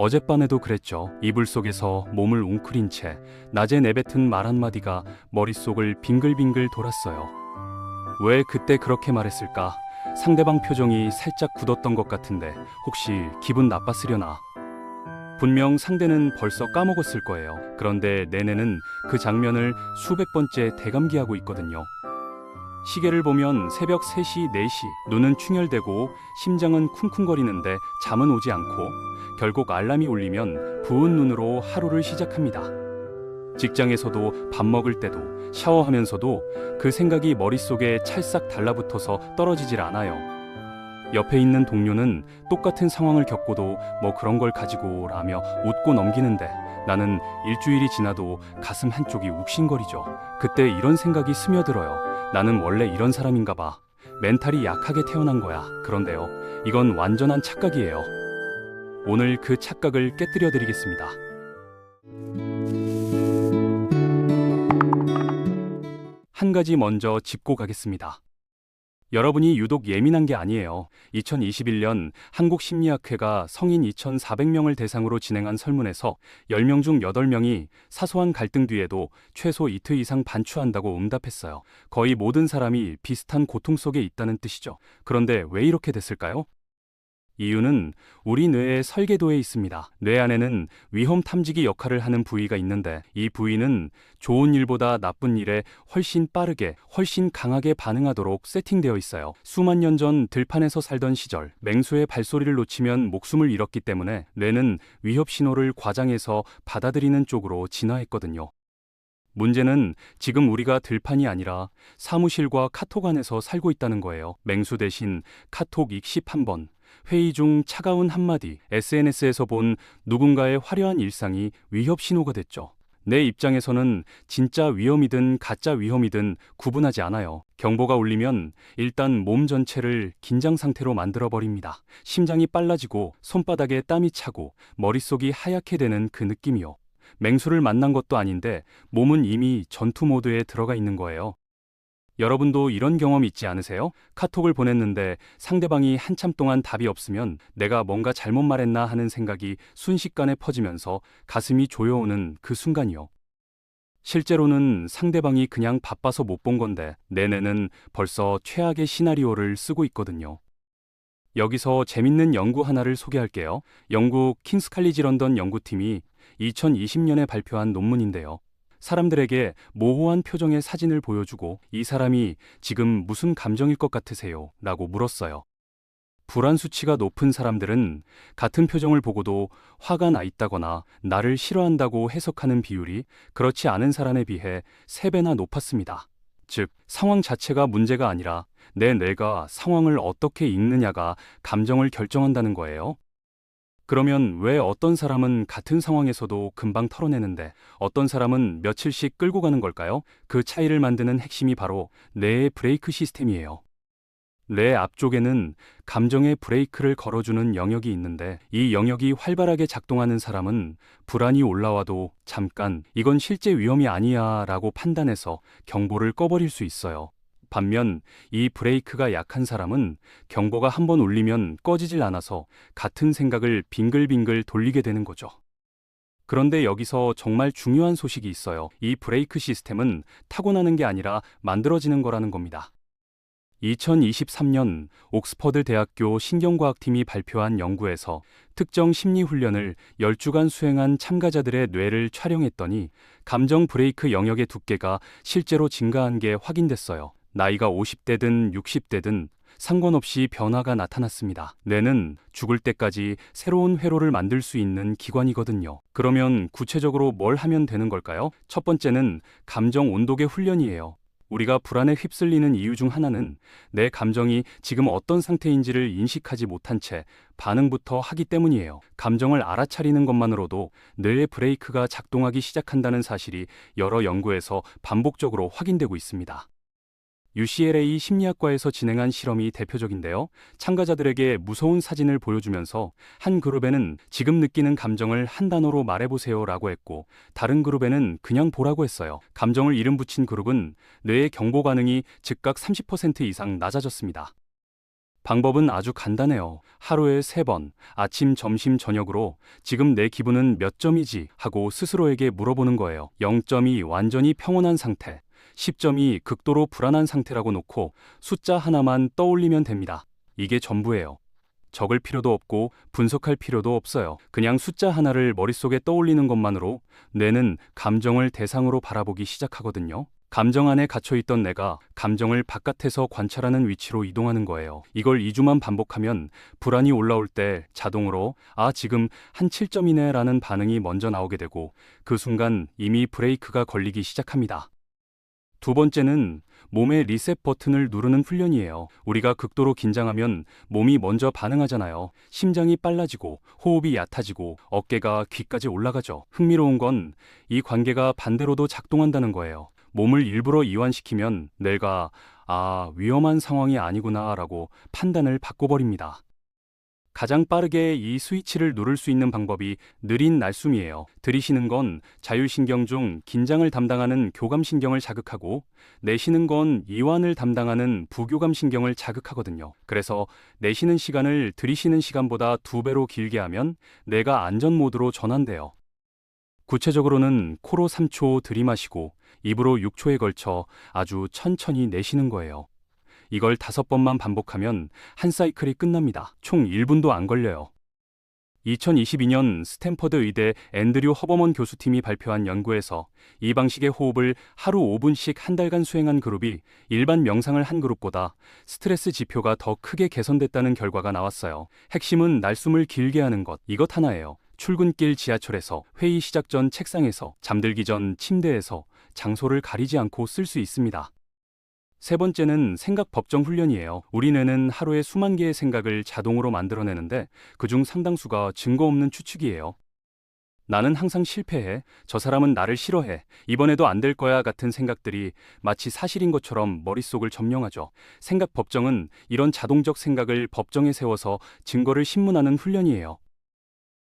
어젯밤에도 그랬죠. 이불 속에서 몸을 웅크린 채 낮에 내뱉은 말 한마디가 머릿속을 빙글빙글 돌았어요. 왜 그때 그렇게 말했을까? 상대방 표정이 살짝 굳었던 것 같은데 혹시 기분 나빴으려나? 분명 상대는 벌써 까먹었을 거예요. 그런데 내내는 그 장면을 수백 번째 대감기하고 있거든요. 시계를 보면 새벽 3시, 4시, 눈은 충혈되고 심장은 쿵쿵거리는데 잠은 오지 않고 결국 알람이 울리면 부은 눈으로 하루를 시작합니다. 직장에서도 밥 먹을 때도 샤워하면서도 그 생각이 머릿속에 찰싹 달라붙어서 떨어지질 않아요. 옆에 있는 동료는 똑같은 상황을 겪고도 뭐 그런 걸 가지고 라며 웃고 넘기는데 나는 일주일이 지나도 가슴 한쪽이 욱신거리죠. 그때 이런 생각이 스며들어요. 나는 원래 이런 사람인가 봐. 멘탈이 약하게 태어난 거야. 그런데요, 이건 완전한 착각이에요. 오늘 그 착각을 깨뜨려 드리겠습니다. 한 가지 먼저 짚고 가겠습니다. 여러분이 유독 예민한 게 아니에요. 2021년 한국심리학회가 성인 2,400명을 대상으로 진행한 설문에서 10명 중 8명이 사소한 갈등 뒤에도 최소 이틀 이상 반추한다고 응답했어요. 거의 모든 사람이 비슷한 고통 속에 있다는 뜻이죠. 그런데 왜 이렇게 됐을까요? 이유는 우리 뇌의 설계도에 있습니다. 뇌 안에는 위험 탐지기 역할을 하는 부위가 있는데 이 부위는 좋은 일보다 나쁜 일에 훨씬 빠르게, 훨씬 강하게 반응하도록 세팅되어 있어요. 수만 년 전 들판에서 살던 시절, 맹수의 발소리를 놓치면 목숨을 잃었기 때문에 뇌는 위협 신호를 과장해서 받아들이는 쪽으로 진화했거든요. 문제는 지금 우리가 들판이 아니라 사무실과 카톡 안에서 살고 있다는 거예요. 맹수 대신 카톡 익십 한 번, 회의 중 차가운 한마디, SNS에서 본 누군가의 화려한 일상이 위협 신호가 됐죠. 내 입장에서는 진짜 위험이든 가짜 위험이든 구분하지 않아요. 경보가 울리면 일단 몸 전체를 긴장 상태로 만들어버립니다. 심장이 빨라지고 손바닥에 땀이 차고 머릿속이 하얗게 되는 그 느낌이요. 맹수를 만난 것도 아닌데 몸은 이미 전투 모드에 들어가 있는 거예요. 여러분도 이런 경험 있지 않으세요? 카톡을 보냈는데 상대방이 한참 동안 답이 없으면 내가 뭔가 잘못 말했나 하는 생각이 순식간에 퍼지면서 가슴이 조여오는 그 순간이요. 실제로는 상대방이 그냥 바빠서 못 본 건데 내내는 벌써 최악의 시나리오를 쓰고 있거든요. 여기서 재밌는 연구 하나를 소개할게요. 영국 킹스 칼리지 런던 연구팀이 2020년에 발표한 논문인데요. 사람들에게 모호한 표정의 사진을 보여주고 이 사람이 지금 무슨 감정일 것 같으세요? 라고 물었어요. 불안 수치가 높은 사람들은 같은 표정을 보고도 화가 나 있다거나 나를 싫어한다고 해석하는 비율이 그렇지 않은 사람에 비해 3배나 높았습니다. 즉, 상황 자체가 문제가 아니라 내 뇌가 상황을 어떻게 읽느냐가 감정을 결정한다는 거예요. 그러면 왜 어떤 사람은 같은 상황에서도 금방 털어내는데 어떤 사람은 며칠씩 끌고 가는 걸까요? 그 차이를 만드는 핵심이 바로 뇌의 브레이크 시스템이에요. 뇌 앞쪽에는 감정의 브레이크를 걸어주는 영역이 있는데 이 영역이 활발하게 작동하는 사람은 불안이 올라와도 잠깐 이건 실제 위험이 아니야 라고 판단해서 경보를 꺼버릴 수 있어요. 반면 이 브레이크가 약한 사람은 경보가 한번 울리면 꺼지질 않아서 같은 생각을 빙글빙글 돌리게 되는 거죠. 그런데 여기서 정말 중요한 소식이 있어요. 이 브레이크 시스템은 타고나는 게 아니라 만들어지는 거라는 겁니다. 2023년 옥스퍼드 대학교 신경과학팀이 발표한 연구에서 특정 심리 훈련을 10주간 수행한 참가자들의 뇌를 촬영했더니 감정 브레이크 영역의 두께가 실제로 증가한 게 확인됐어요. 나이가 50대든 60대든 상관없이 변화가 나타났습니다. 뇌는 죽을 때까지 새로운 회로를 만들 수 있는 기관이거든요. 그러면 구체적으로 뭘 하면 되는 걸까요? 첫 번째는 감정 온도계 훈련이에요. 우리가 불안에 휩쓸리는 이유 중 하나는 내 감정이 지금 어떤 상태인지를 인식하지 못한 채 반응부터 하기 때문이에요. 감정을 알아차리는 것만으로도 뇌의 브레이크가 작동하기 시작한다는 사실이 여러 연구에서 반복적으로 확인되고 있습니다. UCLA 심리학과에서 진행한 실험이 대표적인데요. 참가자들에게 무서운 사진을 보여주면서 한 그룹에는 지금 느끼는 감정을 한 단어로 말해보세요 라고 했고 다른 그룹에는 그냥 보라고 했어요. 감정을 이름 붙인 그룹은 뇌의 경보 반응이 즉각 30% 이상 낮아졌습니다. 방법은 아주 간단해요. 하루에 3번, 아침, 점심, 저녁으로 지금 내 기분은 몇 점이지 하고 스스로에게 물어보는 거예요. 0점이 완전히 평온한 상태, 10점이 극도로 불안한 상태라고 놓고 숫자 하나만 떠올리면 됩니다. 이게 전부예요. 적을 필요도 없고 분석할 필요도 없어요. 그냥 숫자 하나를 머릿속에 떠올리는 것만으로 뇌는 감정을 대상으로 바라보기 시작하거든요. 감정 안에 갇혀있던 내가 감정을 바깥에서 관찰하는 위치로 이동하는 거예요. 이걸 2주만 반복하면 불안이 올라올 때 자동으로 지금 한 7점이네 라는 반응이 먼저 나오게 되고 그 순간 이미 브레이크가 걸리기 시작합니다. 두 번째는 몸의 리셋 버튼을 누르는 훈련이에요. 우리가 극도로 긴장하면 몸이 먼저 반응하잖아요. 심장이 빨라지고 호흡이 얕아지고 어깨가 귀까지 올라가죠. 흥미로운 건 이 관계가 반대로도 작동한다는 거예요. 몸을 일부러 이완시키면 뇌가 위험한 상황이 아니구나 라고 판단을 바꿔버립니다. 가장 빠르게 이 스위치를 누를 수 있는 방법이 느린 날숨이에요. 들이쉬는 건 자율신경 중 긴장을 담당하는 교감신경을 자극하고 내쉬는 건 이완을 담당하는 부교감신경을 자극하거든요. 그래서 내쉬는 시간을 들이쉬는 시간보다 2배로 길게 하면 뇌가 안전 모드로 전환돼요. 구체적으로는 코로 3초 들이마시고 입으로 6초에 걸쳐 아주 천천히 내쉬는 거예요. 이걸 5번만 반복하면 한 사이클이 끝납니다. 총 1분도 안 걸려요. 2022년 스탠퍼드 의대 앤드류 허버먼 교수팀이 발표한 연구에서 이 방식의 호흡을 하루 5분씩 한 달간 수행한 그룹이 일반 명상을 한 그룹보다 스트레스 지표가 더 크게 개선됐다는 결과가 나왔어요. 핵심은 날숨을 길게 하는 것, 이것 하나예요. 출근길 지하철에서, 회의 시작 전 책상에서, 잠들기 전 침대에서 장소를 가리지 않고 쓸 수 있습니다. 세 번째는 생각 법정 훈련이에요. 우리 뇌는 하루에 수만 개의 생각을 자동으로 만들어내는데 그중 상당수가 증거 없는 추측이에요. 나는 항상 실패해. 저 사람은 나를 싫어해. 이번에도 안 될 거야 같은 생각들이 마치 사실인 것처럼 머릿속을 점령하죠. 생각 법정은 이런 자동적 생각을 법정에 세워서 증거를 신문하는 훈련이에요.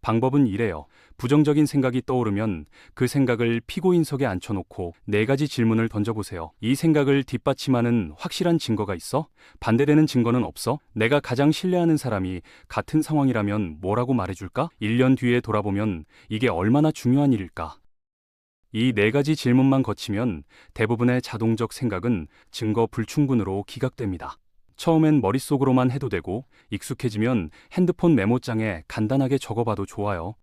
방법은 이래요. 부정적인 생각이 떠오르면 그 생각을 피고인석에 앉혀놓고 4가지 질문을 던져보세요. 이 생각을 뒷받침하는 확실한 증거가 있어? 반대되는 증거는 없어? 내가 가장 신뢰하는 사람이 같은 상황이라면 뭐라고 말해줄까? 1년 뒤에 돌아보면 이게 얼마나 중요한 일일까? 이 4가지 질문만 거치면 대부분의 자동적 생각은 증거 불충분으로 기각됩니다. 처음엔 머릿속으로만 해도 되고 익숙해지면 핸드폰 메모장에 간단하게 적어봐도 좋아요.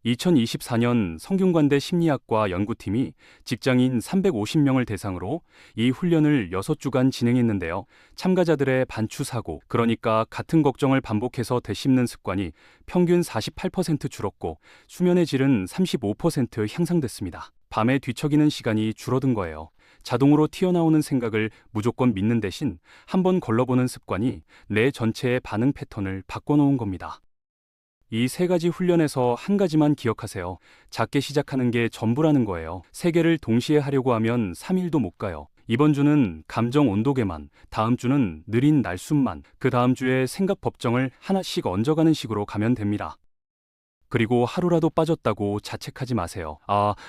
2024년 성균관대 심리학과 연구팀이 직장인 350명을 대상으로 이 훈련을 6주간 진행했는데요. 참가자들의 반추사고, 그러니까 같은 걱정을 반복해서 되씹는 습관이 평균 48% 줄었고 수면의 질은 35% 향상됐습니다. 밤에 뒤척이는 시간이 줄어든 거예요. 자동으로 튀어나오는 생각을 무조건 믿는 대신 한번 걸러보는 습관이 뇌 전체의 반응 패턴을 바꿔놓은 겁니다. 이 3가지 훈련에서 한 가지만 기억하세요. 작게 시작하는 게 전부라는 거예요. 3개를 동시에 하려고 하면 3일도 못 가요. 이번 주는 감정 온도계만, 다음 주는 느린 날숨만, 그 다음 주에 생각 법정을 하나씩 얹어가는 식으로 가면 됩니다. 그리고 하루라도 빠졌다고 자책하지 마세요.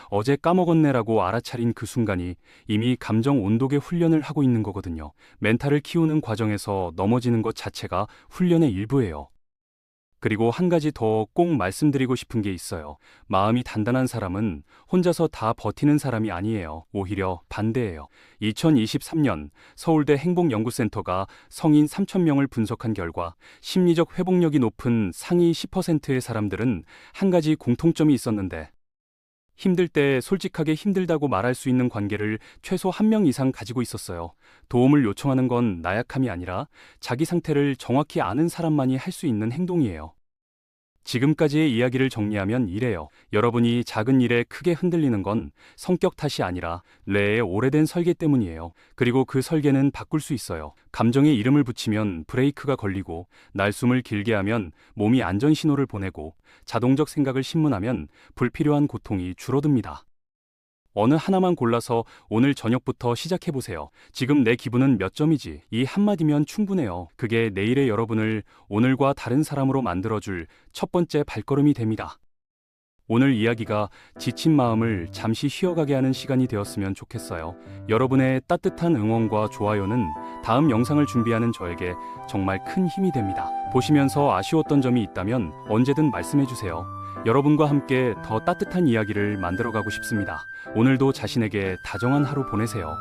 어제 까먹었네라고 알아차린 그 순간이 이미 감정 온도계 훈련을 하고 있는 거거든요. 멘탈을 키우는 과정에서 넘어지는 것 자체가 훈련의 일부예요. 그리고 한 가지 더 꼭 말씀드리고 싶은 게 있어요. 마음이 단단한 사람은 혼자서 다 버티는 사람이 아니에요. 오히려 반대예요. 2023년 서울대 행복연구센터가 성인 3,000명을 분석한 결과 심리적 회복력이 높은 상위 10%의 사람들은 한 가지 공통점이 있었는데 힘들 때 솔직하게 힘들다고 말할 수 있는 관계를 최소 1명 이상 가지고 있었어요. 도움을 요청하는 건 나약함이 아니라 자기 상태를 정확히 아는 사람만이 할 수 있는 행동이에요. 지금까지의 이야기를 정리하면 이래요. 여러분이 작은 일에 크게 흔들리는 건 성격 탓이 아니라 뇌의 오래된 설계 때문이에요. 그리고 그 설계는 바꿀 수 있어요. 감정에 이름을 붙이면 브레이크가 걸리고, 날숨을 길게 하면 몸이 안전 신호를 보내고, 자동적 생각을 신문하면 불필요한 고통이 줄어듭니다. 어느 하나만 골라서 오늘 저녁부터 시작해보세요. 지금 내 기분은 몇 점이지? 이 한마디면 충분해요. 그게 내일의 여러분을 오늘과 다른 사람으로 만들어줄 첫 번째 발걸음이 됩니다. 오늘 이야기가 지친 마음을 잠시 쉬어가게 하는 시간이 되었으면 좋겠어요. 여러분의 따뜻한 응원과 좋아요는 다음 영상을 준비하는 저에게 정말 큰 힘이 됩니다. 보시면서 아쉬웠던 점이 있다면 언제든 말씀해주세요. 여러분과 함께 더 따뜻한 이야기를 만들어가고 싶습니다. 오늘도 자신에게 다정한 하루 보내세요.